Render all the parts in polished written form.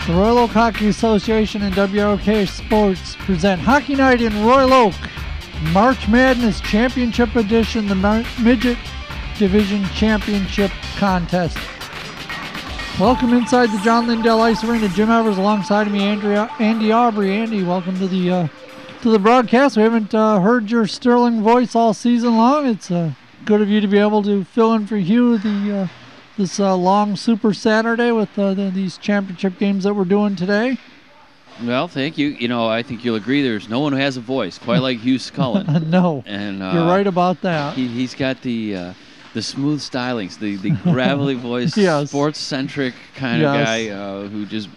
The Royal Oak Hockey Association and WROK Sports present Hockey Night in Royal Oak, March Madness Championship Edition, the Midget Division Championship Contest. Welcome inside the John Lindell Ice Arena. Jim Evers alongside of me, Andy Aubrey. Andy, welcome to the broadcast. We haven't heard your sterling voice all season long. It's good of you to be able to fill in for Hugh this long Super Saturday with these championship games that we're doing today. Well, thank you. You know, I think you'll agree there's no one who has a voice quite like Hugh Scullin. No, and you're right about that. He's got the smooth stylings, the gravelly voice, yes. Sports-centric kind of guy who just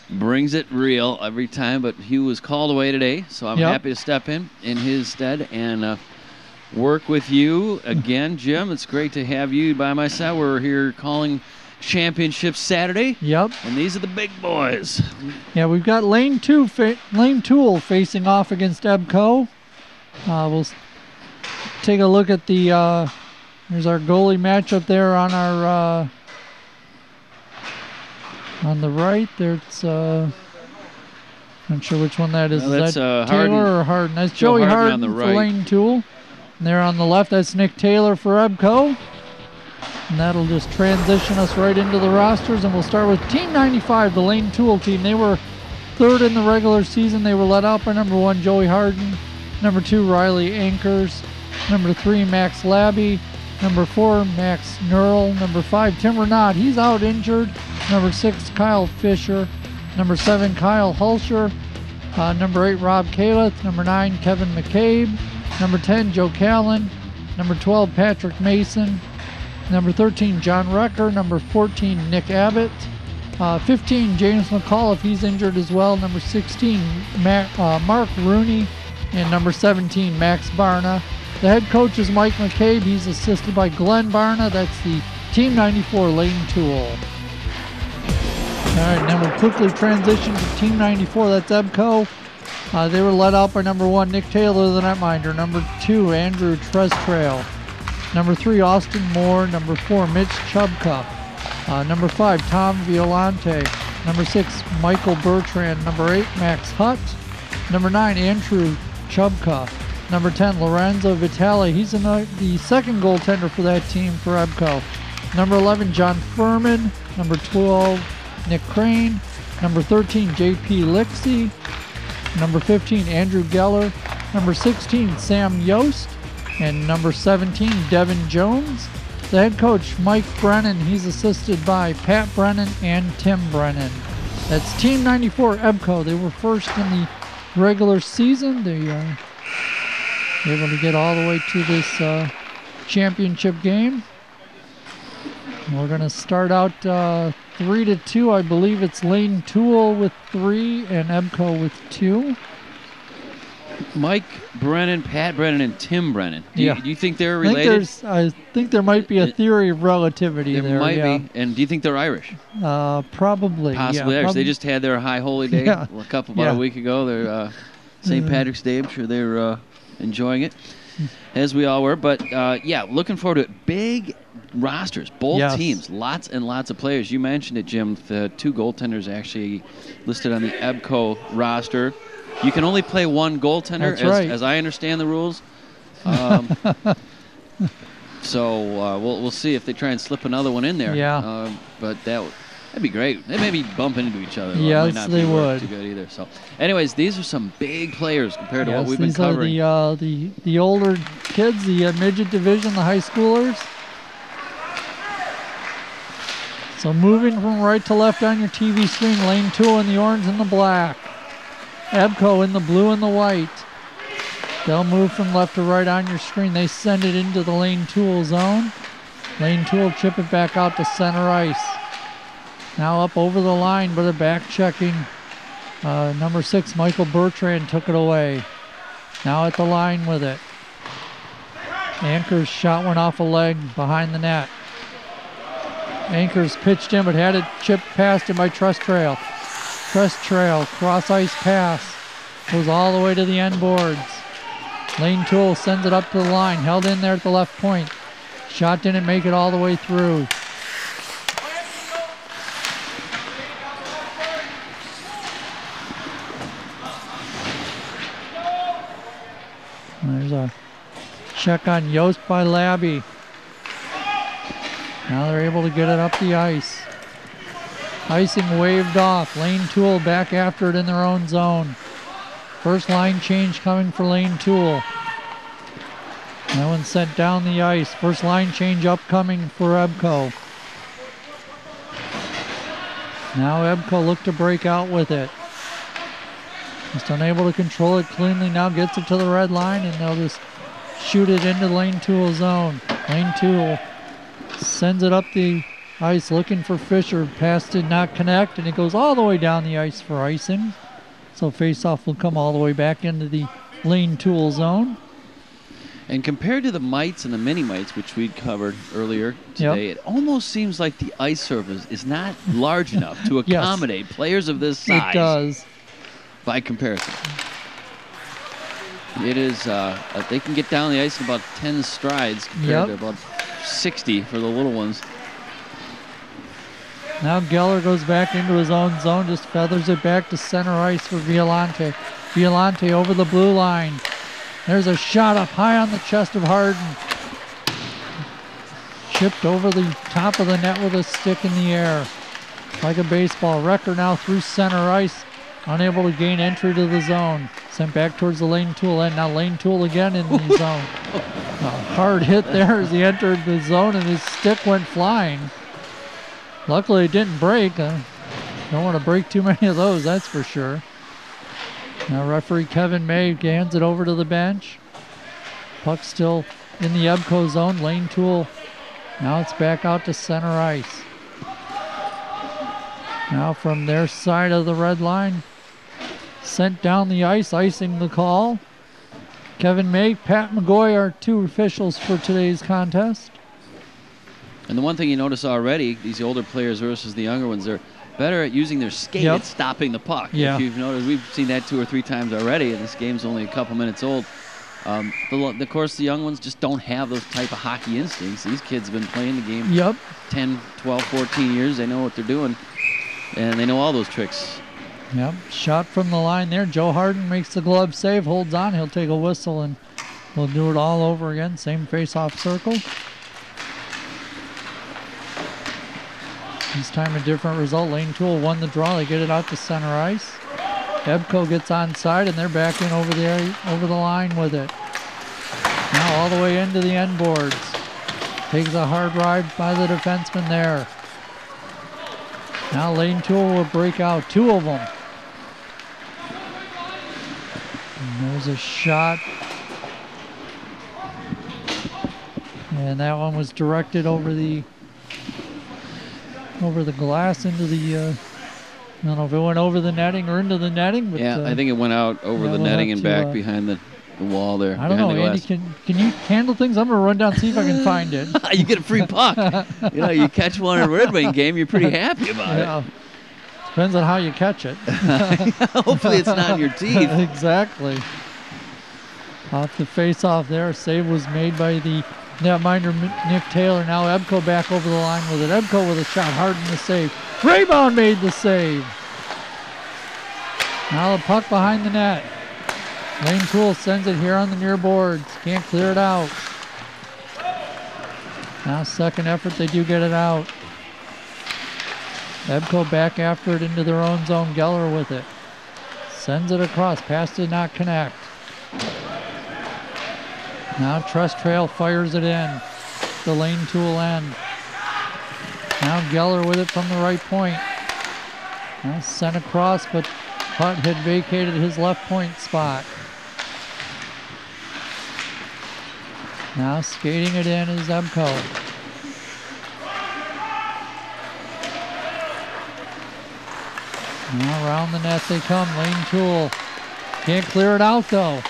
brings it real every time. But Hugh was called away today, so I'm happy to step in his stead and work with you again, Jim. It's great to have you by my side. We're here calling Championship Saturday. Yep. And these are the big boys. Yeah, we've got Lane Tool facing off against EBCO. We'll take a look at the there's our goalie matchup there on our on the right. There's not sure which one that is. That's that Taylor Harden. Or Harden? That's Joey Harden on the right. For Lane Tool. And there on the left, that's Nick Taylor for EBCO. And that'll just transition us right into the rosters. And we'll start with Team 95, the Lane Tool team. They were third in the regular season. They were led out by number 1, Joey Harden. Number 2, Riley Ankers. Number 3, Max Labby. Number 4, Max Nurl. Number 5, Tim Renat. He's out injured. Number 6, Kyle Fisher. Number 7, Kyle Hulsher. Number 8, Rob Kaleth. Number 9, Kevin McCabe. Number 10, Joe Callan. Number 12, Patrick Mason. Number 13, John Recker. Number 14, Nick Abbott. 15, James McCall, if he's injured as well. Number 16, Mark Rooney. And number 17, Max Barna. The head coach is Mike McCabe. He's assisted by Glenn Barna. That's the Team 94 Lane Tool. All right, now we'll quickly transition to Team 94. That's EBCO. They were led out by number 1, Nick Taylor, the netminder. Number 2, Andrew Trestrail. Number 3, Austin Moore. Number 4, Mitch Chubka. Number 5, Tom Violante. Number 6, Michael Bertrand. Number 8, Max Hutt. Number 9, Andrew Chubka. Number 10, Lorenzo Vitale. He's the second goaltender for that team for EBCO. Number 11, John Furman. Number 12, Nick Crane. Number 13, J.P. Lixie. Number 15, Andrew Geller. Number 16, Sam Yost. And number 17, Devin Jones. The head coach, Mike Brennan. He's assisted by Pat Brennan and Tim Brennan. That's Team 94 EBCO. They were first in the regular season. They were able to get all the way to this championship game. We're going to start out 3-2. I believe it's Lane Tool with 3 and EBCO with 2. Mike Brennan, Pat Brennan, and Tim Brennan. Do you think they're related? I think there might be a theory of relativity there. There might be. And do you think they're Irish? Probably. Possibly Irish. They just had their high holy day about a week ago. Their St. Patrick's Day. I'm sure they're enjoying it, as we all were. But, looking forward to it. Big rosters, both teams, lots and lots of players. You mentioned it, Jim. The 2 goaltenders actually listed on the EBCO roster. You can only play 1 goaltender, as I understand the rules. So we'll see if they try and slip another one in there. Yeah. But that'd be great. They maybe bump into each other. Yes, it might not they be would. Too good either. So, anyways, these are some big players compared to what we've been these covering. Are the older kids, the midget division, the high schoolers. So moving from right to left on your TV screen, Lane Tool in the orange and the black. EBCO in the blue and the white. They'll move from left to right on your screen. They send it into the Lane Tool zone. Lane Tool chip it back out to center ice. Now up over the line, but they're back checking. Number 6, Michael Bertrand took it away. Now at the line with it. Ankers shot one off a leg behind the net. Ankers pitched in, but had it chipped past him by Trestrail. Trestrail, cross ice pass. Goes all the way to the end boards. Lane Tool sends it up to the line. Held in there at the left point. Shot didn't make it all the way through. There's a check on Yost by Labby. Now they're able to get it up the ice. Icing waved off. Lane Tool back after it in their own zone. First line change coming for Lane Tool. That one sent down the ice. First line change upcoming for Ebco. Now Ebco look to break out with it. Just unable to control it cleanly. Now gets it to the red line, and they'll just shoot it into Lane Tool zone. Lane Tool sends it up the ice looking for Fisher. Pass did not connect, and it goes all the way down the ice for icing. So faceoff will come all the way back into the Lane Tool zone. And compared to the mites and the mini mites, which we'd covered earlier today, It almost seems like the ice surface is not large enough to accommodate players of this size. It does. By comparison. It is, they can get down the ice in about 10 strides compared to about 60 for the little ones. Now Geller goes back into his own zone, just feathers it back to center ice for Violante. Violante over the blue line. There's a shot up high on the chest of Harden. Chipped over the top of the net with a stick in the air. Like a baseball. Wrecker now through center ice. Unable to gain entry to the zone. Sent back towards the Lane Tool end. Now Lane Tool again in the zone. A hard hit there as he entered the zone and his stick went flying. Luckily it didn't break. Don't want to break too many of those, that's for sure. Now referee Kevin May hands it over to the bench. Puck still in the Ebco zone. Lane Tool. Now it's back out to center ice. Now from their side of the red line. Sent down the ice, icing the call. Kevin May, Pat McGoy are two officials for today's contest. And the one thing you notice already, these older players versus the younger ones, they're better at using their skate at stopping the puck. Yeah. If you've noticed, we've seen that 2 or 3 times already, and this game's only a couple minutes old. Of course, the young ones just don't have those type of hockey instincts. These kids have been playing the game 10, 12, 14 years. They know what they're doing, and they know all those tricks. Yep, shot from the line there. Joe Harden makes the glove save, holds on. He'll take a whistle, and we'll do it all over again. Same face-off circle. This time a different result. Lane Tool won the draw. They get it out to center ice. Ebco gets onside, and they're backing over the line with it. Now all the way into the end boards. Takes a hard ride by the defenseman there. Now Lane Tool will break out. 2 of them. And there's a shot. And that one was directed over the glass into the, I don't know if it went over the netting or into the netting. But, I think it went out over the netting and back behind the wall there. I don't know, Andy, can you handle things? I'm going to run down and see if I can find it. You get a free puck. You catch one in a Red Wing game, you're pretty happy about it. Depends on how you catch it. Hopefully it's not in your teeth. Exactly. Off the face-off there. Save was made by the netminder Nick Taylor. Now Ebco back over the line with it. Ebco with a shot. Harden the save. Rebound made the save. Now the puck behind the net. Lane Tool sends it here on the near boards. Can't clear it out. Now second effort, they do get it out. Ebco back after it into their own zone. Geller with it. Sends it across. Pass did not connect. Now Trust Trail fires it in. The Lane Tool end. Now Geller with it from the right point. Now sent across, but Hutt had vacated his left point spot. Now skating it in is Ebco. Now around the net they come. Lane Tool can't clear it out though.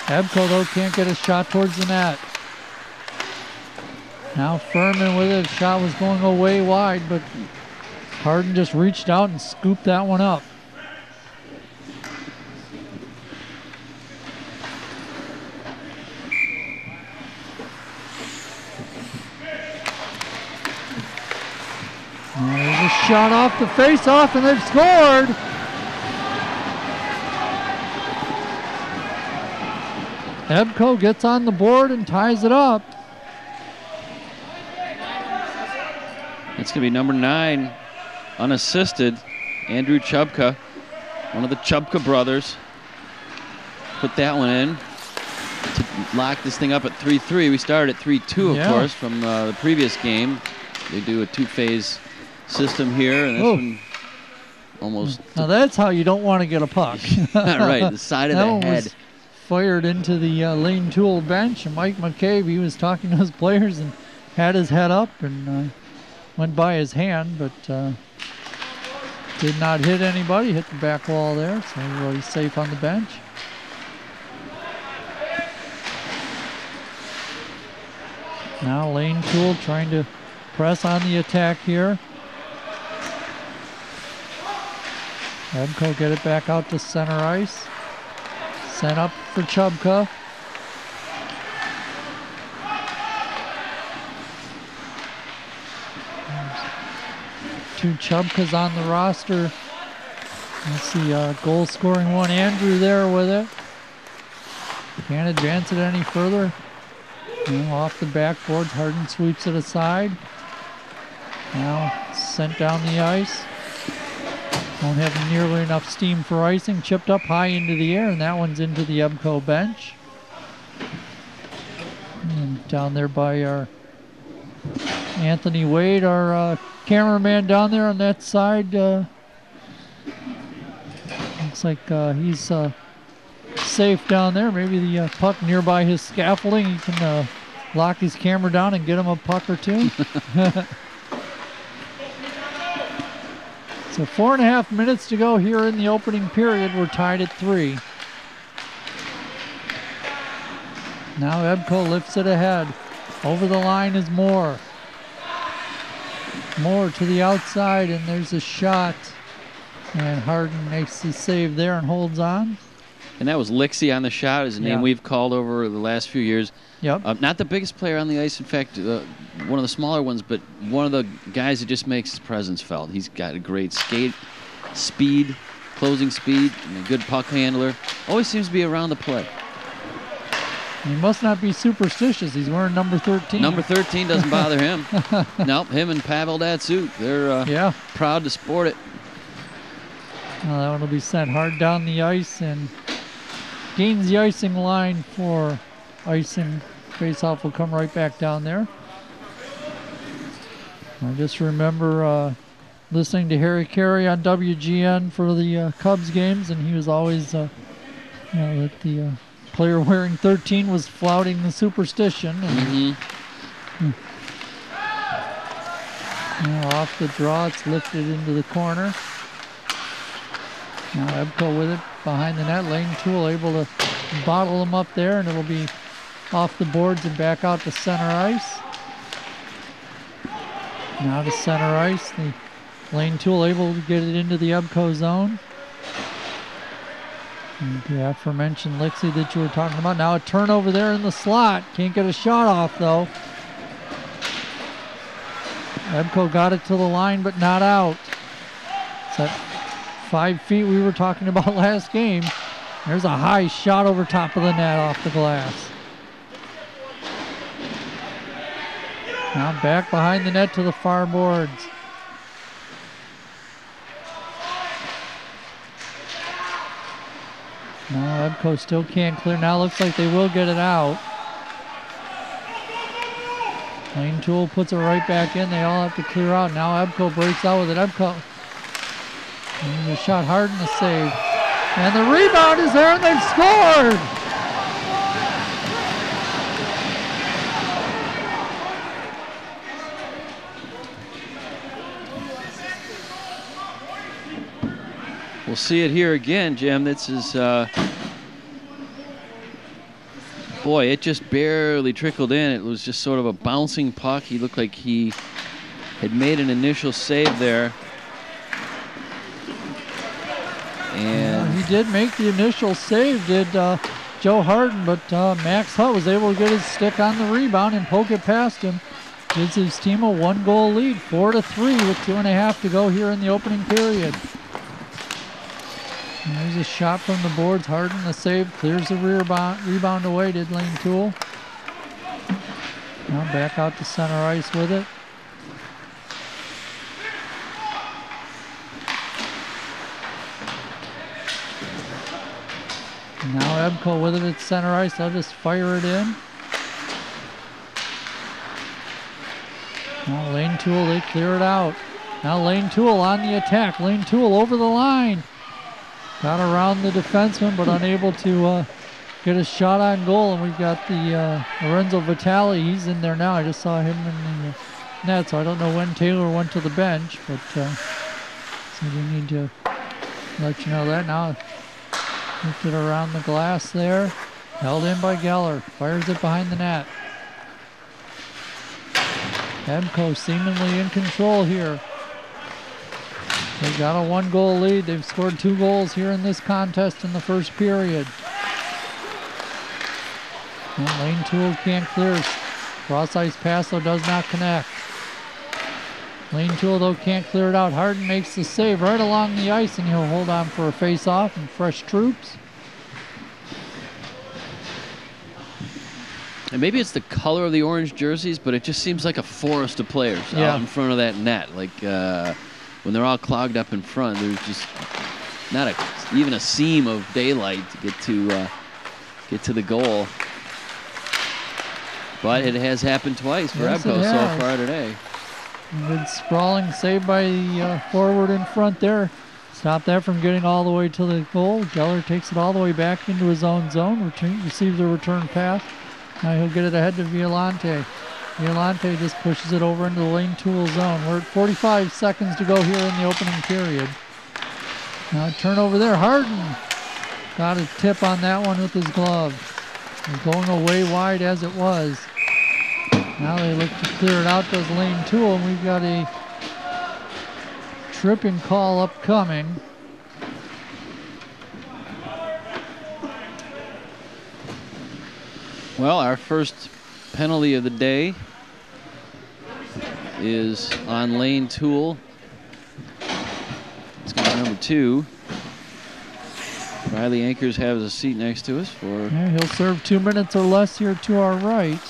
Ebco though can't get a shot towards the net. Now Furman with it. Shot was going away wide, but Harden just reached out and scooped that one up. There's a shot off the face-off, and they've scored. Ebco gets on the board and ties it up. It's going to be number 9, unassisted, Andrew Chubka, one of the Chubka brothers. Put that one in to lock this thing up at 3-3. We started at 3-2, of course, from the previous game. They do a 2-phase system here, and this one almost. Now that's how you don't want to get a puck. Right, the side of the head. Was fired into the Lane Tool bench, and Mike McCabe, he was talking to his players and had his head up and went by his hand, but did not hit anybody, hit the back wall there, so everybody's safe on the bench. Now Lane Tool trying to press on the attack here. Ebco get it back out to center ice. Sent up for Chubka. Two Chubkas on the roster. Let's see, goal scoring one. Andrew there with it. Can't advance it any further. Off the backboard, Harden sweeps it aside. Now sent down the ice. Don't have nearly enough steam for icing. Chipped up high into the air, and that one's into the Ebco bench. And down there by our Anthony Wade, our cameraman down there on that side. Looks like he's safe down there. Maybe the puck nearby his scaffolding. He can lock his camera down and get him a puck or two. So 4.5 minutes to go here in the opening period. We're tied at 3. Now Ebco lifts it ahead. Over the line is Moore. Moore to the outside, and there's a shot. And Harden makes the save there and holds on. And that was Lixie on the shot, is a name we've called over the last few years. Yep. Not the biggest player on the ice, in fact, one of the smaller ones, but one of the guys that just makes his presence felt. He's got a great skate, speed, closing speed, and a good puck handler. Always seems to be around the play. He must not be superstitious. He's wearing number 13. Number 13 doesn't bother him. Nope, him and Pavel Datsuk, they're proud to sport it. Well, that one will be sent hard down the ice and gains the icing line for icing. Faceoff will come right back down there. I just remember listening to Harry Carey on WGN for the Cubs games, and he was always, that the player wearing 13 was flouting the superstition. And, off the draw, it's lifted into the corner. Now Ebco with it behind the net. Lane Tool able to bottle them up there, and it'll be off the boards and back out to center ice. Now to center ice. The Lane Tool able to get it into the Ebco zone. And the aforementioned Lixie that you were talking about. Now a turnover there in the slot. Can't get a shot off though. Ebco got it to the line, but not out. It's that 5 feet we were talking about last game. There's a high shot over top of the net off the glass. Now back behind the net to the far boards. Now Ebco still can't clear. Now looks like they will get it out. Lane Tool puts it right back in. They all have to clear out. Now Ebco breaks out with it. Ebco. And the shot hard and the save. And the rebound is there and they've scored! We'll see it here again, Jim. This is, boy, it just barely trickled in. It was just sort of a bouncing puck. He looked like he had made an initial save there. And he did make the initial save, did Joe Harden, but Max Hutt was able to get his stick on the rebound and poke it past him. Gives his team a 1-goal lead, 4-3 with 2.5 to go here in the opening period. And there's a shot from the boards. Harden the save, clears the rebound away, did Lane Toole. Now back out to center ice with it. Now Ebco with it at center ice. They'll just fire it in. Now Lane Toole, they clear it out. Now Lane Toole on the attack. Lane Toole over the line. Got around the defenseman, but unable to get a shot on goal. And we've got the Lorenzo Vitale. He's in there now. I just saw him in the net, so I don't know when Taylor went to the bench, but so we need to let you know that now. Lifted around the glass there. Held in by Geller. Fires it behind the net. Ebco seemingly in control here. They've got a 1-goal lead. They've scored 2 goals here in this contest in the first period. And Lane Toole can't clear. Cross-ice pass, though, does not connect. Lane Toole, though, can't clear it out. Harden makes the save right along the ice, and he'll hold on for a face-off and fresh troops. And maybe it's the color of the orange jerseys, but it just seems like a forest of players out in front of that net. Like when they're all clogged up in front, there's just not even a seam of daylight to get to the goal. But it has happened twice for Ebco so far today. Good sprawling save by the forward in front there. Stop that from getting all the way to the goal. Geller takes it all the way back into his own zone. Receives a return pass. Now he'll get it ahead to Violante. Violante just pushes it over into the Lane Toole zone. We're at 45 seconds to go here in the opening period. Now a turnover there. Harden got a tip on that one with his glove. And going away wide as it was. Now they look to clear it out, does Lane Toole, and we've got a tripping call upcoming. Well, our first penalty of the day is on Lane Toole. It's going to be number 2. Riley Anchors has a seat next to us for... Yeah, he'll serve 2 minutes or less here to our right.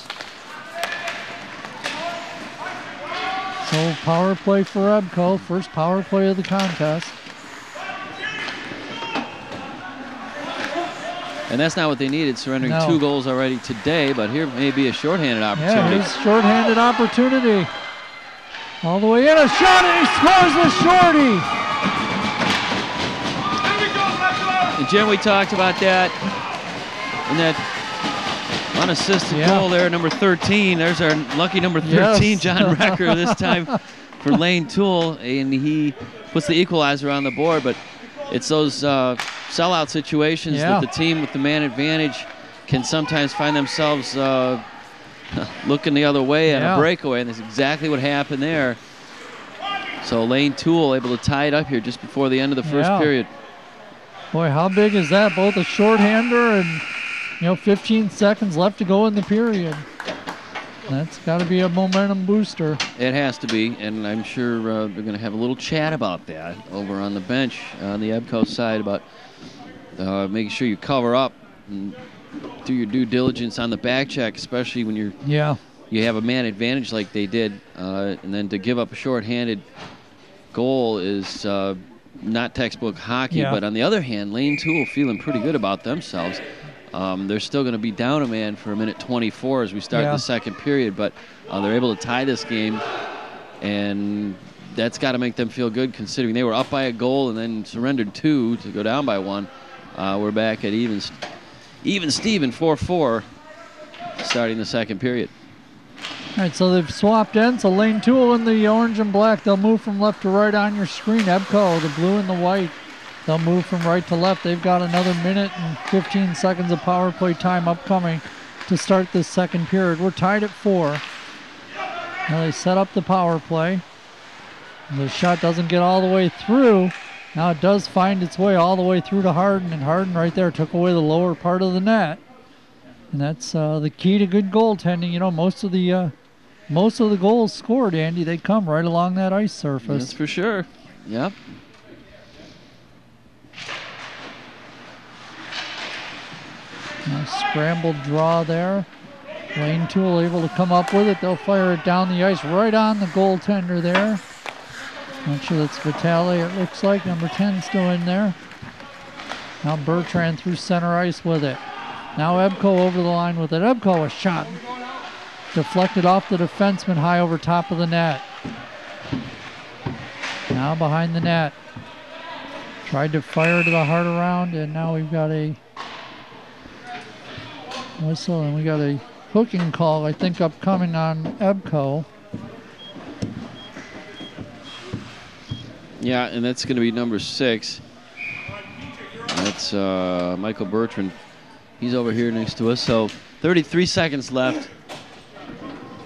So power play for Ebco, first power play of the contest. And that's not what they needed, surrendering 2 goals already today, but here may be a shorthanded opportunity. Yeah, here's shorthanded opportunity. All the way in, a shot, and he scores with Shorty. And Jim, we talked about that in that unassisted goal there, number 13. There's our lucky number 13, John Recker, this time for Lane Toole, and he puts the equalizer on the board. But it's those sellout situations that the team with the man advantage can sometimes find themselves looking the other way on a breakaway, and that's exactly what happened there. So Lane Toole able to tie it up here just before the end of the first period. Boy, how big is that? Both a shorthander and 15 seconds left to go in the period. That's got to be a momentum booster. It has to be, and I'm sure they're going to have a little chat about that over on the bench on the Ebco side about making sure you cover up and do your due diligence on the back check, especially when you have a man advantage like they did, and then to give up a shorthanded goal is not textbook hockey. But on the other hand, Lane Toole feeling pretty good about themselves. They're still going to be down a man for a minute 24 as we start the second period, but they're able to tie this game, and that's got to make them feel good considering they were up by a goal and then surrendered 2 to go down by 1. We're back at even Steven 4-4 starting the second period. All right, so they've swapped ends. So Lane Toole in the orange and black. They'll move from left to right on your screen. Ebco, the blue and the white. They'll move from right to left. They've got another minute and 15 seconds of power play time upcoming to start this second period. We're tied at 4. Now they set up the power play. The shot doesn't get all the way through. Now it does find its way all the way through to Harden, and Harden right there took away the lower part of the net. And that's the key to good goaltending. Most of the goals scored, Andy, they come right along that ice surface. That's for sure. Yep. Scrambled draw there. Lane Tool able to come up with it. They'll fire it down the ice right on the goaltender there. Not sure that's Vitale, it looks like. Number 10 still in there. Now Bertrand through center ice with it. Now Ebko over the line with it. Ebko, a shot deflected off the defenseman high over top of the net. Now behind the net. Tried to fire to the heart around, and now we've got a whistle, and we got a hooking call, I think, upcoming on Ebko. Yeah, and that's going to be number 6. That's Michael Bertrand. He's over here next to us. So 33 seconds left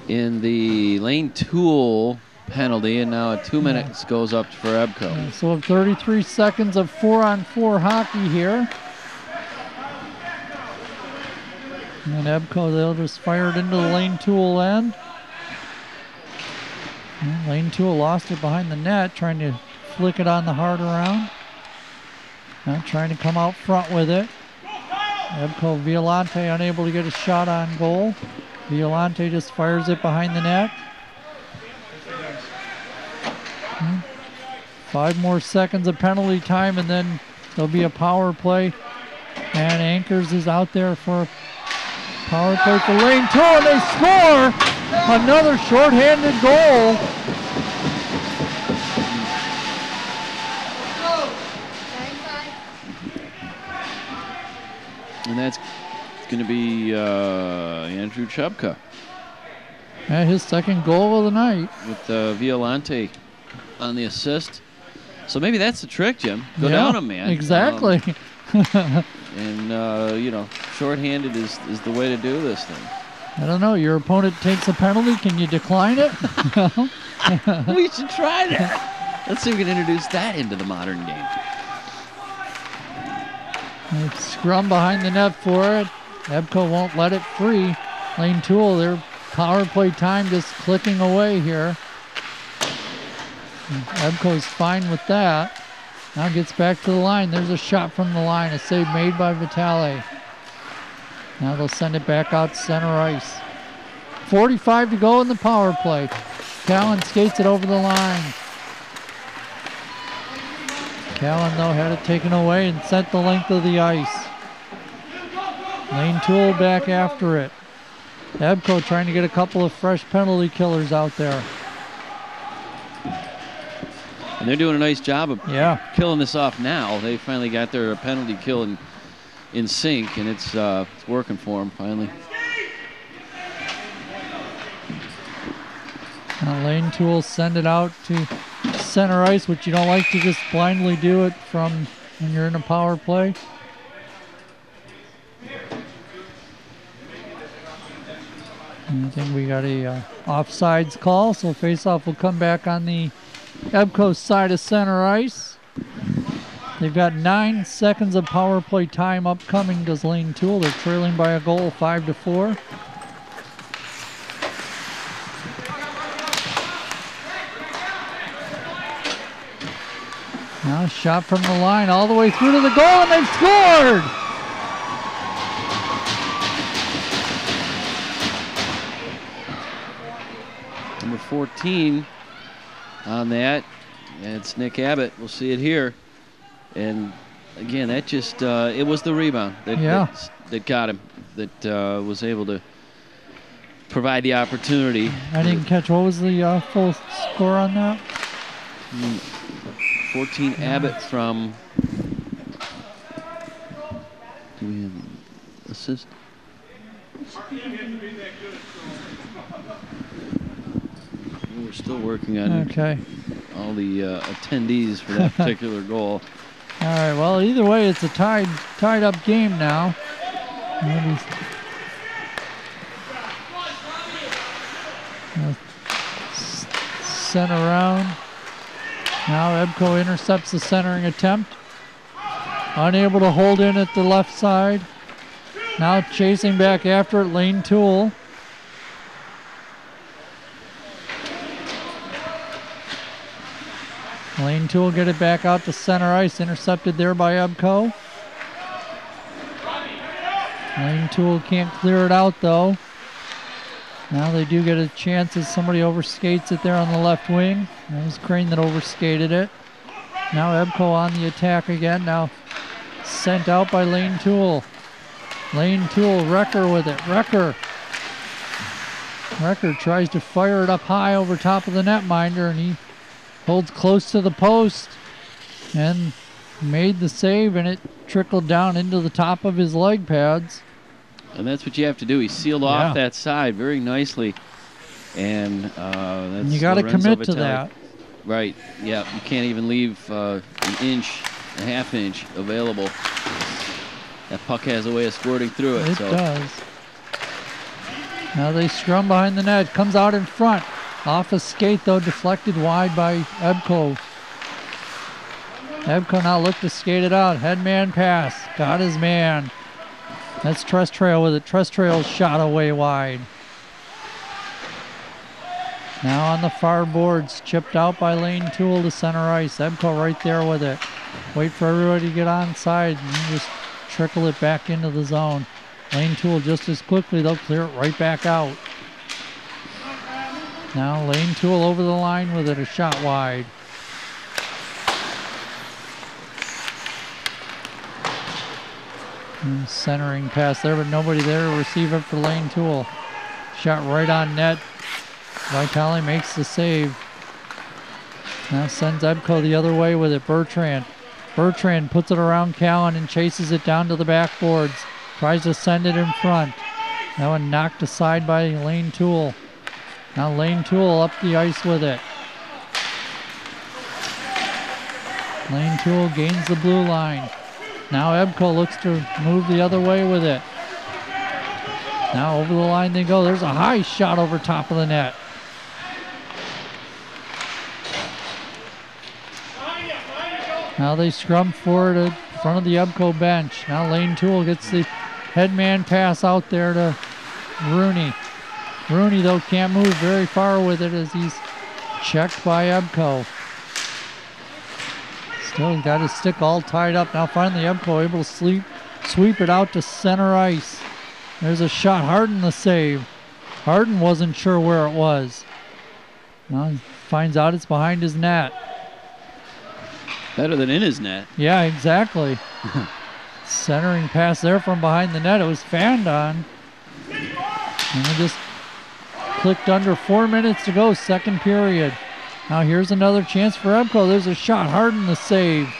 in the Lane Tool penalty, and now 2 minutes goes up for Ebko. Yeah, so we have 33 seconds of 4-on-4 hockey here. And Ebko, they'll just fire it into the Lane Tool end. And Lane Tool lost it behind the net, trying to flick it on the heart around. Now trying to come out front with it. Ebko Violante unable to get a shot on goal. Violante just fires it behind the net. 5 more seconds of penalty time, and then there'll be a power play. And Anchors is out there for a power play for Lane Tool, and they score another shorthanded goal. And that's going to be Andrew Chubka. And his second goal of the night. With Violante on the assist. So maybe that's the trick, Jim. Go Yeah, down him, man. Exactly. And, shorthanded is the way to do this thing. I don't know. Your opponent takes a penalty. Can you decline it? We should try that. Let's see if we can introduce that into the modern game. Scrum behind the net for it. Ebko won't let it free. Lane Tool, their power play time just clicking away here. Ebko's fine with that. Now gets back to the line. There's a shot from the line. A save made by Vitale. Now they'll send it back out center ice. 45 to go in the power play. Callan skates it over the line. Callan, though, had it taken away and sent the length of the ice. Lane Tool back after it. Ebko trying to get a couple of fresh penalty killers out there. And they're doing a nice job of killing this off now. They finally got their penalty kill in sync, and it's working for them finally. Now Lane Tool send it out to center ice, which you don't like to just blindly do it from when you're in a power play. And I think we got a offsides call, so faceoff will come back on the Ebco side of center ice. They've got 9 seconds of power play time upcoming, does Lane Tool. They're trailing by a goal, 5-4. Now a shot from the line all the way through to the goal, and they've scored! Number 14 on that. It's Nick Abbott. We'll see it here. And again, that just, it was the rebound that got him, that was able to provide the opportunity. I didn't catch, what was the full score on that? 14 Abbott from, do we have assist? We're still working on all the attendees for that particular goal. All right, well, either way, it's a tied up game now. Sent around. Now Ebco intercepts the centering attempt. Unable to hold in at the left side. Now chasing back after it, Lane Tool. Lane Tool get it back out to center ice, intercepted there by Ebco. Lane Tool can't clear it out though. Now they do get a chance as somebody overskates it there on the left wing. That was Crane that overskated it. Now Ebco on the attack again. Now sent out by Lane Tool. Lane Tool, Wrecker with it. Wrecker tries to fire it up high over top of the netminder, and he holds close to the post and made the save, and it trickled down into the top of his leg pads. And that's what you have to do. He sealed off that side very nicely. And that's you got to commit to that. Right. Yeah. You can't even leave an inch, a half inch available. That puck has a way of squirting through it. It does. Now they scrum behind the net. Comes out in front. Off a skate, though, deflected wide by Ebco. Ebco now looked to skate it out. Headman pass. Got his man. That's Trestrail with it. Trestrail's shot away wide. Now on the far boards, chipped out by Lane Tool to center ice. Ebco right there with it. Wait for everybody to get onside and just trickle it back into the zone. Lane Tool just as quickly, they'll clear it right back out. Now Lane Tool over the line with it, a shot wide. And centering pass there, but nobody there to receive it for Lane Tool. Shot right on net. Vitale makes the save. Now sends Ebco the other way with it. Bertrand puts it around Callan and chases it down to the backboards. Tries to send it in front. That one knocked aside by Lane Tool. Now Lane Tool up the ice with it. Lane Tool gains the blue line. Now Ebco looks to move the other way with it. Now over the line they go. There's a high shot over top of the net. Now they scrum forward in front of the Ebco bench. Now Lane Tool gets the headman pass out there to Rooney. Rooney, though, can't move very far with it as he's checked by Ebco. Still got his stick all tied up. Now finally Ebco able to sweep it out to center ice. There's a shot. Harden the save. Harden wasn't sure where it was. Now he finds out it's behind his net. Better than in his net. Yeah, exactly. Centering pass there from behind the net. It was fanned on. And it just clicked under 4 minutes to go, second period. Now here's another chance for Ebco. There's a shot. Harden the save.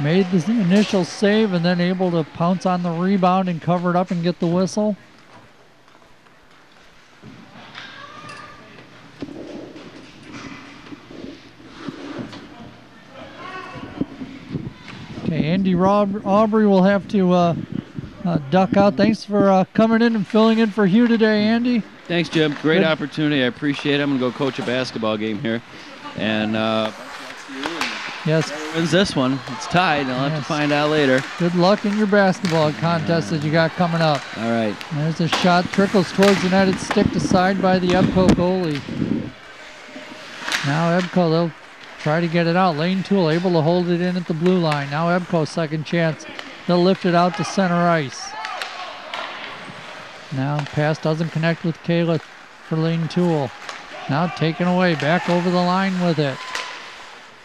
Made the initial save and then able to pounce on the rebound and cover it up and get the whistle. Okay, Andy Aubrey will have to duck out. Thanks for coming in and filling in for Hugh today, Andy. Thanks, Jim. Great opportunity. I appreciate it. I'm going to go coach a basketball game here. And yes, wins this one. It's tied. I'll have to find out later. Good luck in your basketball contest that you got coming up. All right. There's a shot. Trickles towards the net. It's sticked aside by the Ebco goalie. Now Ebco, they'll try to get it out. Lane Tool able to hold it in at the blue line. Now Ebco, second chance. They'll lift it out to center ice. Now pass doesn't connect with Kayla for Lane Tool. Now taken away, back over the line with it.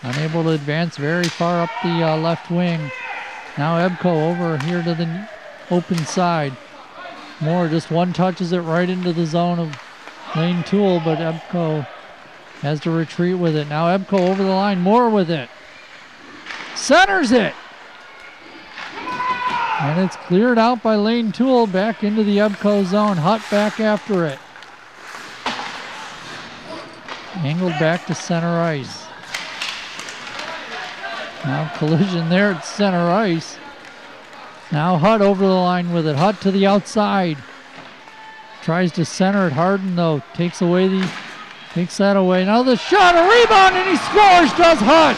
Unable to advance very far up the left wing. Now Ebco over here to the open side. Moore just one touches it right into the zone of Lane Tool, but Ebco has to retreat with it. Now Ebco over the line, Moore with it. Centers it! And it's cleared out by Lane Tool back into the Ebco zone. Hutt back after it. Angled back to center ice. Now collision there at center ice. Now Hutt over the line with it. Hutt to the outside. Tries to center it. Harden though takes that away. Now the shot, a rebound, and he scores, does Hutt.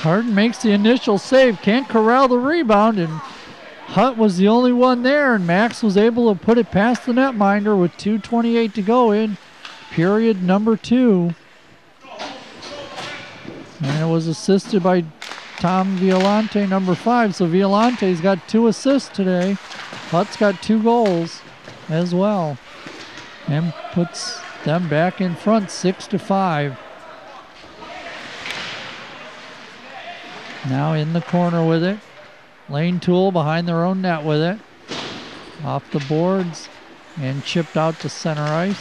Harden makes the initial save, can't corral the rebound, and Hutt was the only one there, and Max was able to put it past the netminder with 2:28 to go in period number 2. And it was assisted by Tom Violante, number 5. So Violante's got 2 assists today. Hutt's got 2 goals as well. And puts them back in front, 6-5. Now in the corner with it. Lane Tool behind their own net with it. Off the boards and chipped out to center ice.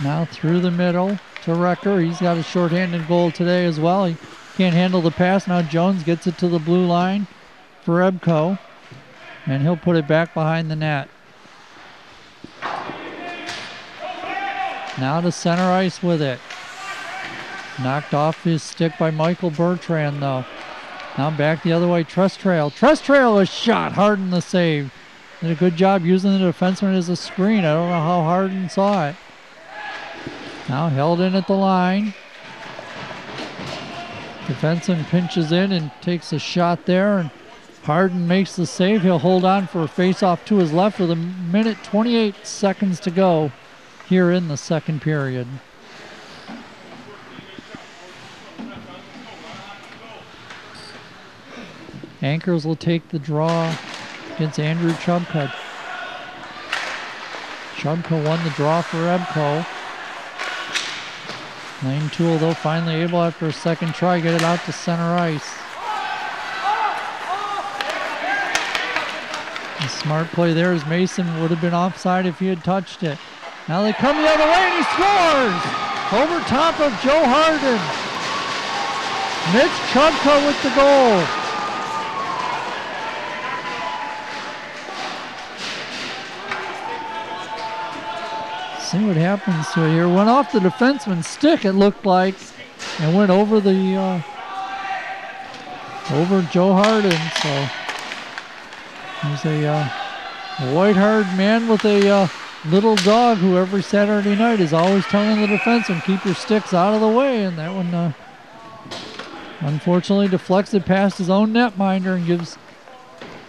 Now through the middle to Wrecker. He's got a shorthanded goal today as well. He can't handle the pass. Now Jones gets it to the blue line for Ebco. And he'll put it back behind the net. Now to center ice with it. Knocked off his stick by Michael Bertrand though. Now back the other way, Trestrail. Trestrail was shot. Harden the save. Did a good job using the defenseman as a screen. I don't know how Harden saw it. Now held in at the line. Defenseman pinches in and takes a shot there, and Harden makes the save. He'll hold on for a face-off to his left with 1:28 to go here in the second period. Anchors will take the draw against Andrew Chubka. Chubka won the draw for Ebco. Lane Tool, though, finally able after a second try, get it out to center ice. A smart play there as Mason would have been offside if he had touched it. Now they come the other way and he scores! Over top of Joe Harden. Mitch Chubka with the goal. See what happens to it here. Went off the defenseman's stick, it looked like, and went over the over Joe Harden. So he's a white-haired man with a little dog who every Saturday night is always telling the defenseman, keep your sticks out of the way. And that one unfortunately deflects it past his own netminder and gives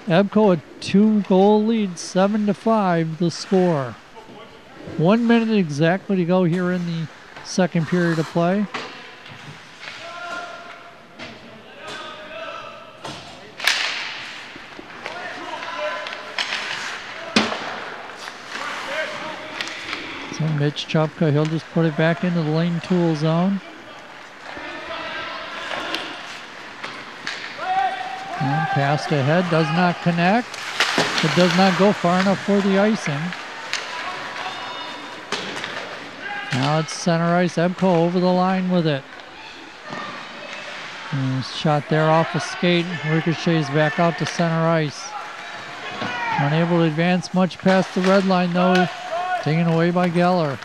Ebco a 2-goal lead, 7-5 the score. 1 minute exactly to go here in the second period of play. So Mitch Chubka, he'll just put it back into the Lane Tool zone. And passed ahead, does not connect. It does not go far enough for the icing. Now it's center ice. Ebco over the line with it. And shot there off a skate. Ricochets back out to center ice. Unable to advance much past the red line though. Taken away by Geller.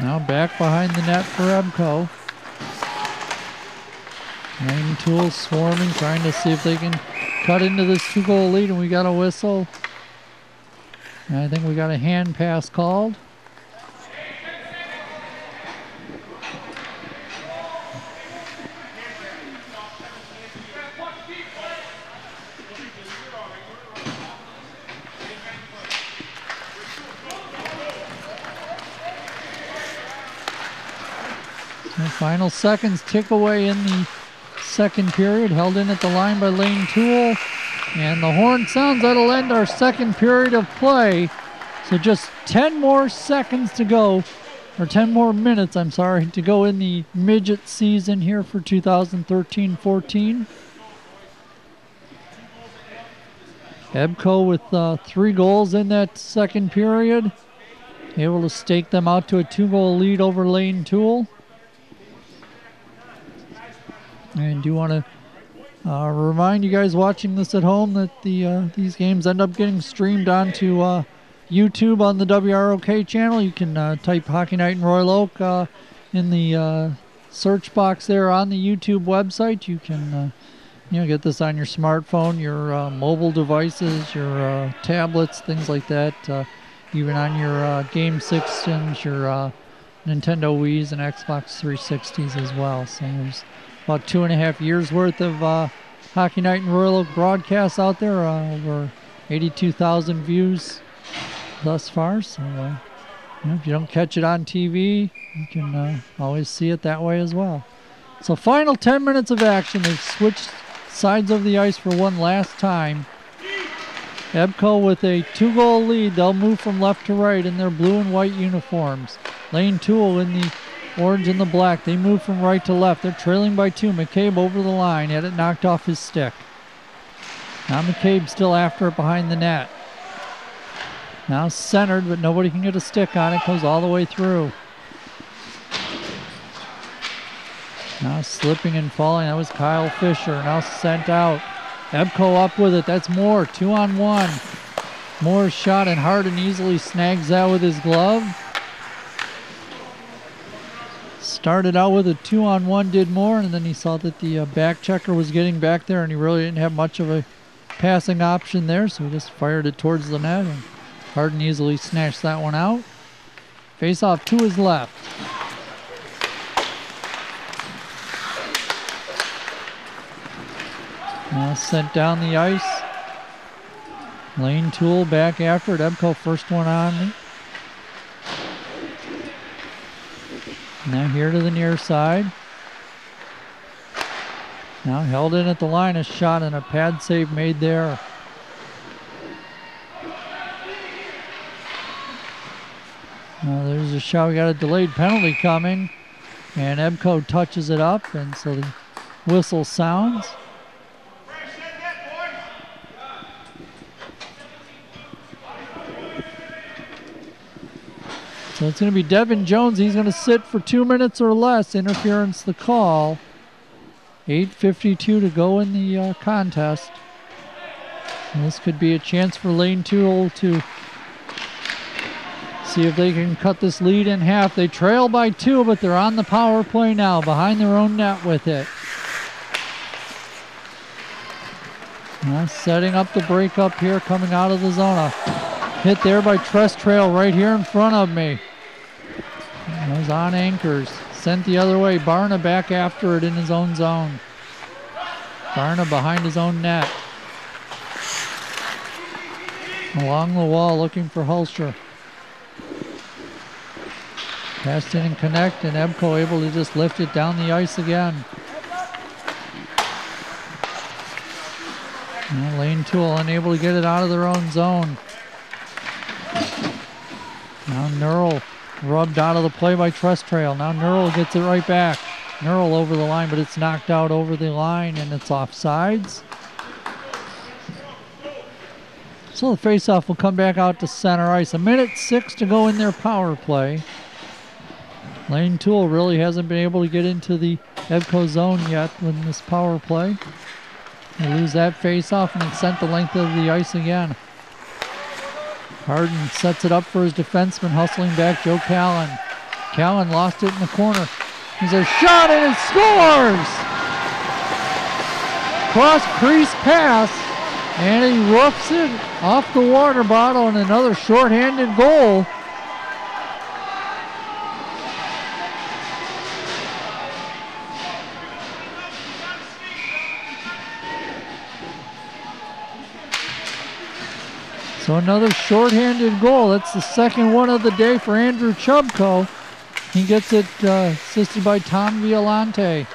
Now back behind the net for Ebco. Lane Tool swarming, trying to see if they can cut into this 2-goal lead, and we got a whistle. And I think we got a hand pass called. So final seconds tick away in the second period. Held in at the line by Lane Tool. And the horn sounds. That'll end our second period of play. So just 10 more seconds to go, or 10 more minutes, I'm sorry, to go in the midget season here for 2013-14. Ebco with 3 goals in that second period. Able to stake them out to a 2-goal lead over Lane Tool. And do want to remind you guys watching this at home that these games end up getting streamed onto YouTube on the WROK channel. You can type Hockey Night in Royal Oak in the search box there on the YouTube website. You can get this on your smartphone, your mobile devices, your tablets, things like that. Even on your Game Systems, your Nintendo Wii's and Xbox 360s as well. So there's about 2.5 years worth of Hockey Night in Royal Oak broadcast out there. Over 82,000 views thus far. So if you don't catch it on TV, you can always see it that way as well. So final 10 minutes of action. They've switched sides of the ice for one last time. EBCO with a 2-goal lead. They'll move from left to right in their blue and white uniforms. Lane Toole in the orange and the black. They move from right to left. They're trailing by 2. McCabe over the line. Had it knocked off his stick. Now McCabe still after it behind the net. Now centered, but nobody can get a stick on it. Goes all the way through. Now slipping and falling. That was Kyle Fisher. Now sent out. EBCO up with it. That's Moore. 2-on-1. Moore's shot and Hardin easily snags that with his glove. Started out with a 2-on-1, did Moore, and then he saw that the back checker was getting back there, and he really didn't have much of a passing option there, so he just fired it towards the net, and Hardin easily snatched that one out. Face off to his left. Now sent down the ice. Lane Toole back after it. EBCO first one on. Now here to the near side. Now held in at the line, a shot and a pad save made there. Now there's a shot. We got a delayed penalty coming, and EBCO touches it up, and so the whistle sounds. So it's going to be Devin Jones. He's going to sit for 2 minutes or less. Interference the call. 8:52 to go in the contest. And this could be a chance for Lane Toole to see if they can cut this lead in half. They trail by 2, but they're on the power play now, behind their own net with it. Now setting up the breakup here, coming out of the zone. Hit there by Trestrail right here in front of me. That was on anchors. Sent the other way. Barna back after it in his own zone. Barna behind his own net. Along the wall looking for Hulscher. Passed in and connect, and EBCO able to just lift it down the ice again. Now Lane Toole unable to get it out of their own zone. Now Nurl rubbed out of the play by Trestrail. Now Nurl gets it right back. Nurl over the line, but it's knocked out over the line, and it's offsides. So the faceoff will come back out to center ice. 1:06 to go in their power play. Lane Toole really hasn't been able to get into the EBCO zone yet in this power play. They lose that faceoff, and it's sent the length of the ice again. Hardin sets it up for his defenseman, hustling back Joe Callan. Callan lost it in the corner. He's a shot and it scores! Cross crease pass, and he roughs it off the water bottle, and another shorthanded goal. So another shorthanded goal. That's the second one of the day for Andrew Chubko. He gets it assisted by Tom Violante.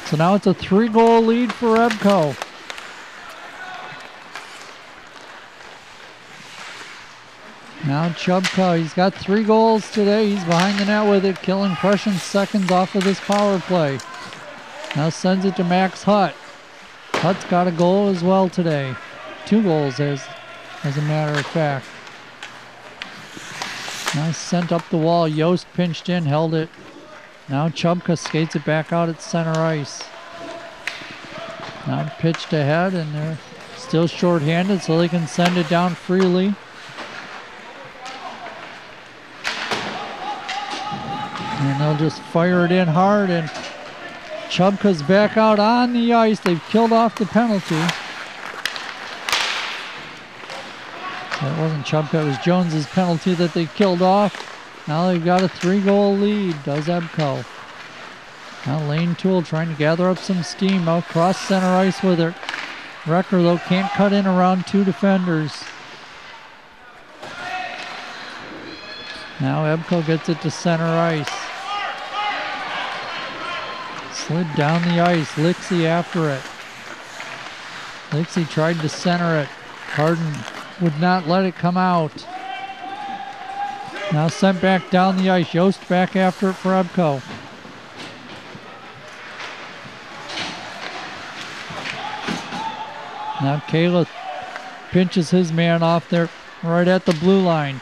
So now it's a 3-goal lead for EBCO. Now Chubko, he's got 3 goals today. He's behind the net with it, killing precious seconds off of this power play. Now sends it to Max Hutt. Hutt's got a goal as well today. 2 goals as a matter of fact. Now sent up the wall. Yost pinched in, held it. Now Chubka skates it back out at center ice. Now pitched ahead, and they're still shorthanded, so they can send it down freely. And they'll just fire it in hard, and Chubka's back out on the ice. They've killed off the penalty. That wasn't Chubka, it was Jones's penalty that they killed off. Now they've got a 3-goal lead, does EBCO. Now Lane Tool trying to gather up some steam. Now cross center ice with it. Wrecker, though, can't cut in around 2 defenders. Now Ebco gets it to center ice. Slid down the ice. Lixie after it. Lixie tried to center it. Harden would not let it come out. Now sent back down the ice. Yost back after it for Ebco. Now Kayla pinches his man off there right at the blue line.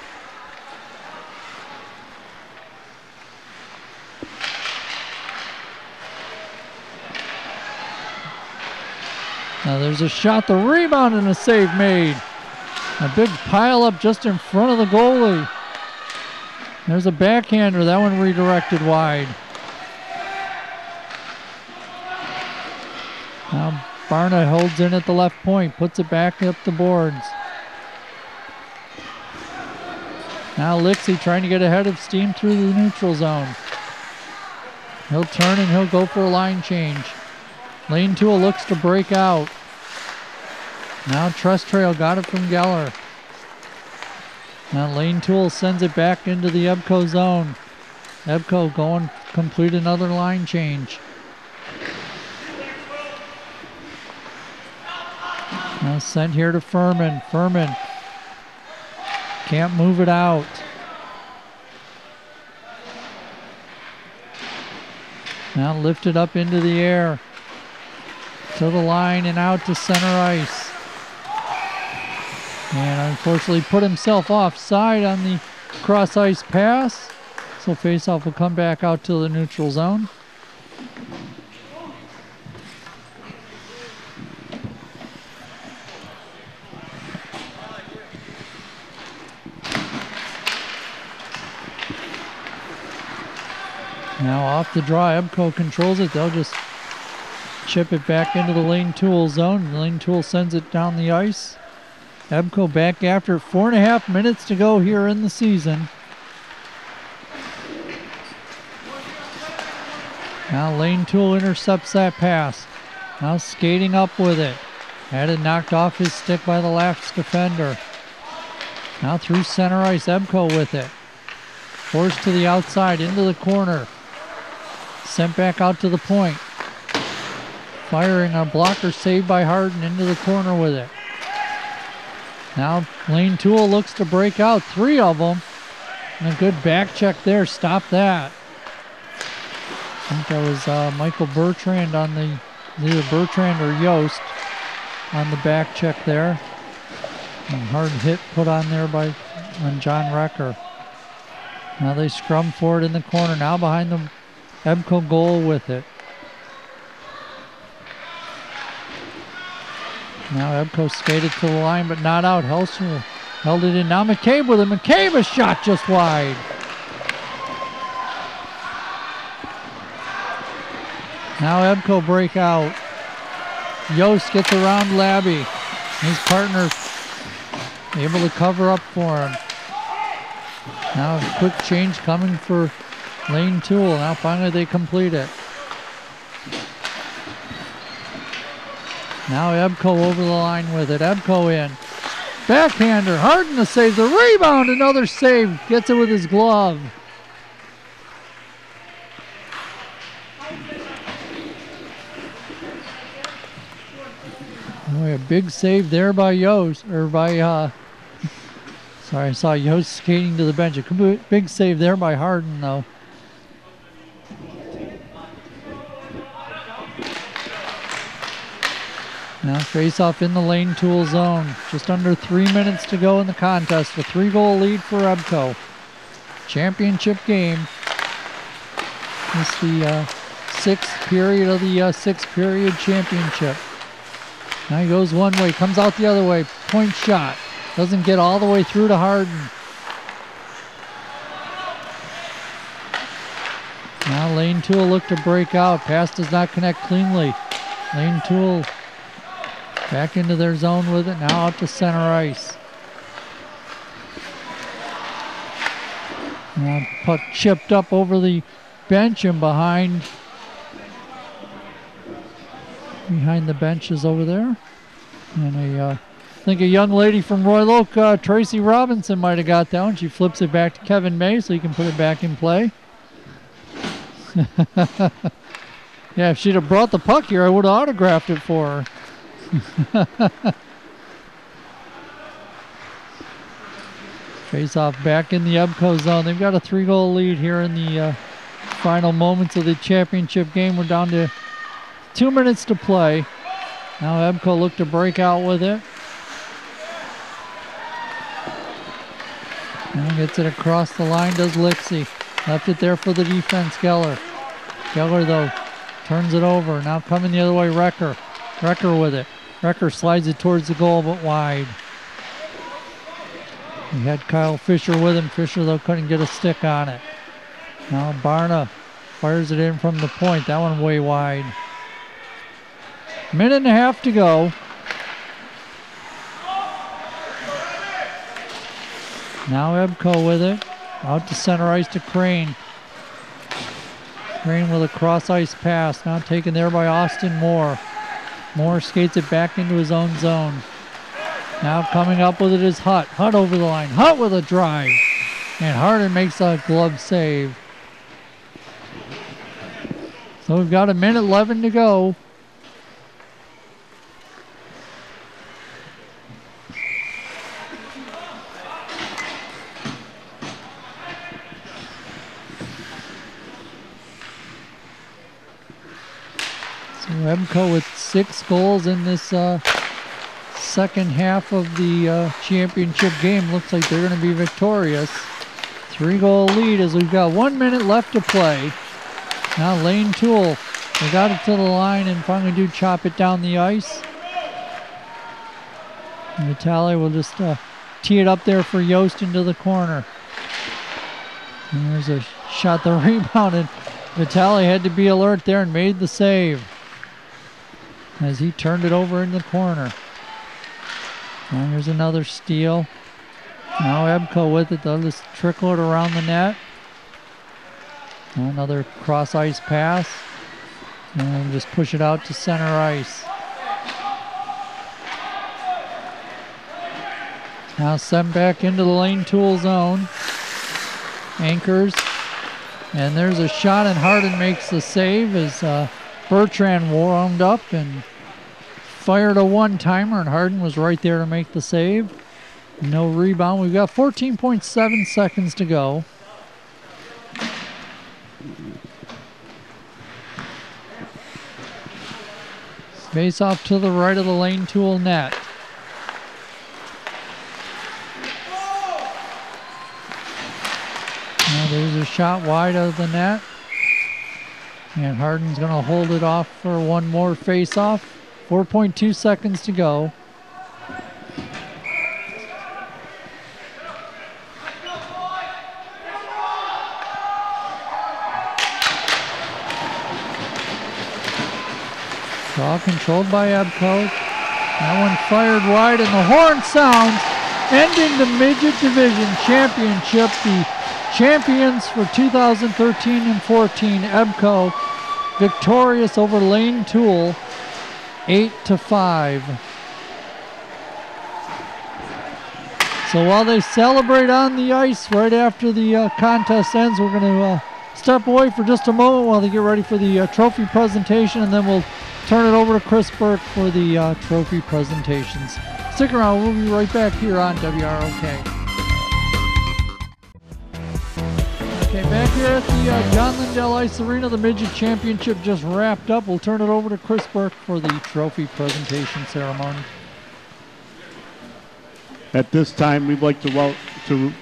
Now there's a shot, the rebound, and a save made. A big pile up just in front of the goalie. There's a backhander, that one redirected wide. Now Barna holds in at the left point, puts it back up the boards. Now Lixie trying to get ahead of steam through the neutral zone. He'll turn and he'll go for a line change. Lane Tool looks to break out. Now Trust Trail got it from Geller. Now Lane Tool sends it back into the Ebco zone. Ebco going complete another line change. Now sent here to Furman. Furman can't move it out. Now lifted up into the air. To the line and out to center ice. And unfortunately put himself offside on the cross ice pass. So faceoff will come back out to the neutral zone. Now off the draw, Ebco controls it. They'll just chip it back into the Lane Tool zone. Lane Tool sends it down the ice. Ebco back after it. 4.5 minutes to go here in the season. Now Lane Tool intercepts that pass. Now skating up with it. Had it knocked off his stick by the last defender. Now through center ice, Ebco with it. Forced to the outside, into the corner. Sent back out to the point. Firing a blocker saved by Harden into the corner with it. Now Lane Tool looks to break out, 3 of them. And a good back check there, stop that. I think that was Michael Bertrand on the, either Bertrand or Yost on the back check there. And hard hit put on there on John Wrecker. Now they scrum forward in the corner, now behind the Ebco goal with it. Now Ebco skated to the line, but not out. Helser held it in. Now McCabe with it. McCabe, a shot just wide. Now Ebco break out. Yost gets around Labby. His partner able to cover up for him. Now a quick change coming for Lane Tool. Now finally they complete it. Now Ebco over the line with it. Ebco in. Backhander. Harden to save the rebound. Another save. Gets it with his glove. Boy, a big save there by Yost. Or by, sorry, I saw Yost skating to the bench. A big save there by Harden, though. Now face-off in the Lane Tool zone. Just under 3 minutes to go in the contest. A 3-goal lead for Ebco. Championship game. It's the 6th period of the 6th period championship. Now he goes one way, comes out the other way. Point shot. Doesn't get all the way through to Harden. Now Lane Tool look to break out. Pass does not connect cleanly. Lane Tool back into their zone with it. Now out to center ice. Now puck chipped up over the bench and behind behind the benches over there. And I think a young lady from Royal Oak, Tracy Robinson, might have got down. She flips it back to Kevin May so he can put it back in play. Yeah, if she'd have brought the puck here, I would have autographed it for her. Face off back in the EBCO zone. They've got a 3-goal lead here in the final moments of the championship game. We're down to 2 minutes to play. Now EBCO look to break out with it. Now gets it across the line, does Lixie. Left it there for the defense, Geller. Geller, though, turns it over. Now coming the other way, Recker. Recker with it. Recker slides it towards the goal, but wide. He had Kyle Fisher with him. Fisher, though, couldn't get a stick on it. Now Barna fires it in from the point. That one way wide. Minute and a half to go. Now EBCO with it. Out to center ice to Crane. Crane with a cross ice pass. Now taken there by Austin Moore. Moore skates it back into his own zone. Now coming up with it is Hutt. Hutt over the line. Hutt with a drive. And Hardin makes a glove save. So we've got 1:11 to go. So EBCO with 6 goals in this second half of the championship game. Looks like they're going to be victorious. 3-goal lead as we've got 1 minute left to play. Now Lane Toole, they got it to the line and finally do chop it down the ice. Vitale will just tee it up there for Yost into the corner. And there's a shot, the rebound, and Vitale had to be alert there and made the save as he turned it over in the corner. And there's another steal. Now EBCO with it. They'll just trickle it around the net. Another cross ice pass. And just push it out to center ice. Now sent back into the Lane Toole zone. Anchors. And there's a shot and Hardin makes the save as Bertrand warmed up and fired a one-timer, and Hardin was right there to make the save. No rebound. We've got 14.7 seconds to go. Face off to the right of the Lane Toole net. Now there's a shot wide of the net. And Hardin's going to hold it off for one more face-off. 4.2 seconds to go. Draw controlled by EBCO. That one fired wide, and the horn sounds, ending the Midget Division Championship. The champions for 2013 and 14, EBCO, victorious over Lane Toole, 8-5. So while they celebrate on the ice right after the contest ends, we're going to step away for just a moment while they get ready for the trophy presentation, and then we'll turn it over to Chris Burke for the trophy presentations. Stick around, we'll be right back here on WROK. Okay, back here at the John Lindell Ice Arena, the Midget Championship just wrapped up. We'll turn it over to Chris Burke for the trophy presentation ceremony. At this time, we'd like to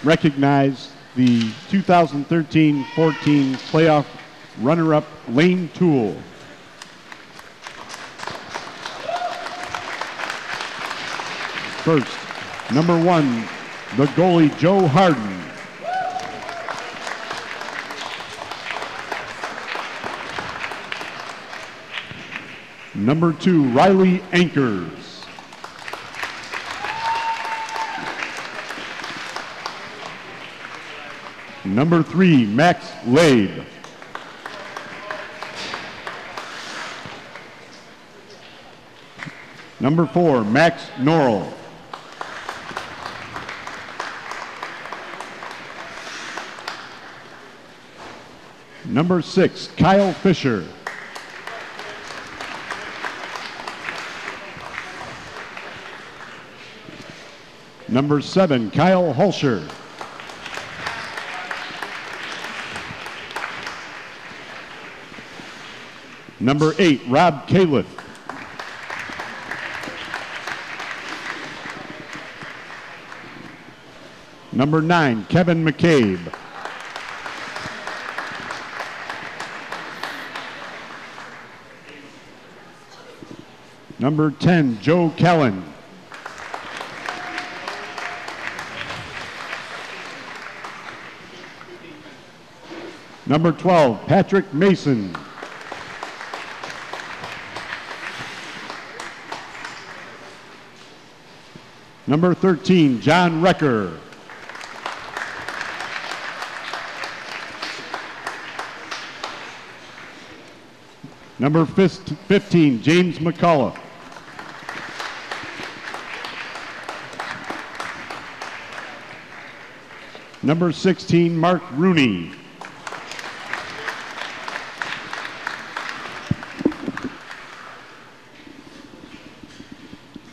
recognize the 2013-14 playoff runner-up Lane Toole. First, number 1, the goalie Joe Hardin. Number 2, Riley Anchors. Number 3, Max Labe. Number 4, Max Norrell. Number 6, Kyle Fisher. Number 7, Kyle Hulscher. Number 8, Rob Califf. Number 9, Kevin McCabe. Number 10, Joe Kellen. Number 12, Patrick Mason. Number 13, John Recker. Number 15, James McCullough. Number 16, Mark Rooney.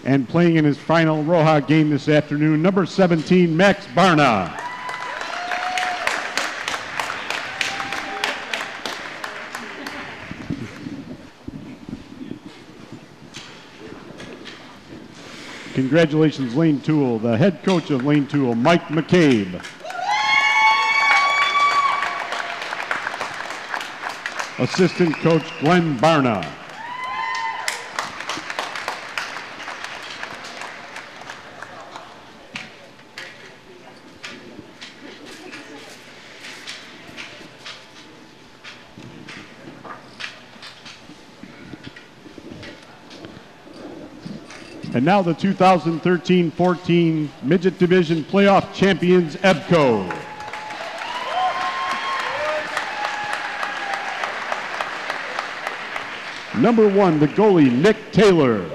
And playing in his final ROHA game this afternoon, number 17, Max Barna. Congratulations, Lane Tool, the head coach of Lane Tool, Mike McCabe. Assistant coach, Glenn Barna. And now the 2013-14 Midget Division Playoff Champions, EBCO. Number 1, the goalie, Nick Taylor.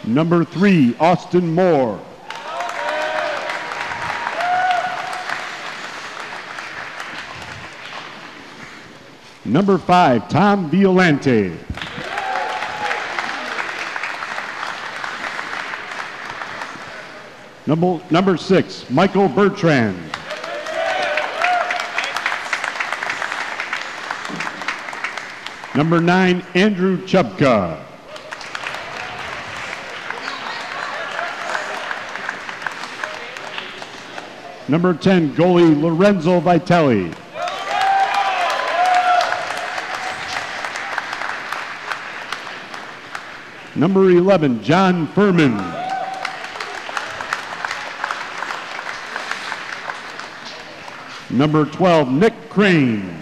Number 3, Austin Moore. Number 5, Tom Violante. Number 6, Michael Bertrand. Number 9, Andrew Chubka. Number 10, goalie Lorenzo Vitelli. Number 11, John Furman. Number 12, Nick Crane.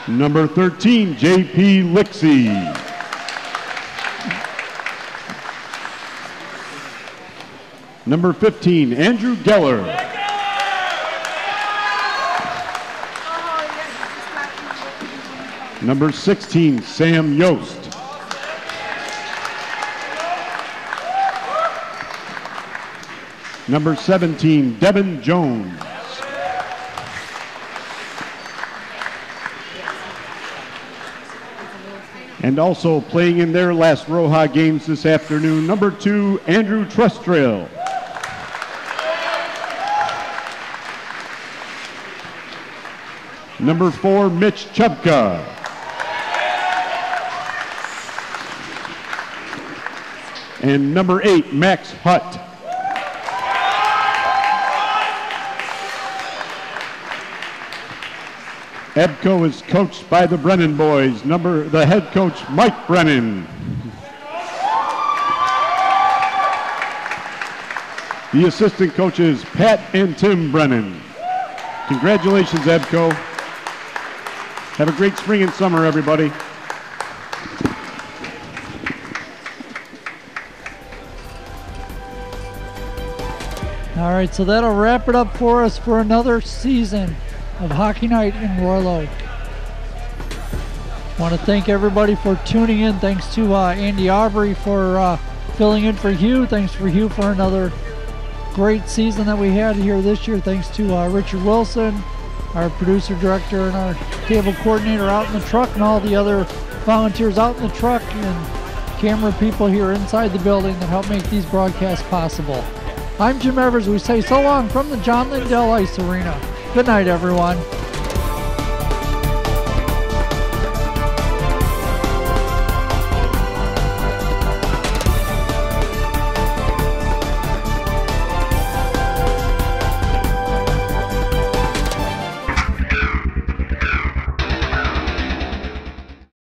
Number 13, J.P. Lixie. Number 15, Andrew Geller. Number 16, Sam Yost. Number 17, Devin Jones. And also playing in their last ROHA games this afternoon, number 2, Andrew Trustrail. Number 4, Mitch Chubka. And number 8, Max Hutt. EBCO is coached by the Brennan boys. The head coach, Mike Brennan. The assistant coaches, Pat and Tim Brennan. Congratulations, EBCO. Have a great spring and summer, everybody. All right, so that'll wrap it up for us for another season of Hockey Night in Royal Oak. I want to thank everybody for tuning in. Thanks to Andy Aubrey for filling in for Hugh. Thanks for Hugh for another great season that we had here this year. Thanks to Richard Wilson, our producer director, and our cable coordinator out in the truck, and all the other volunteers out in the truck and camera people here inside the building that help make these broadcasts possible. I'm Jim Evers. We say so long from the John Lindell Ice Arena. Good night, everyone.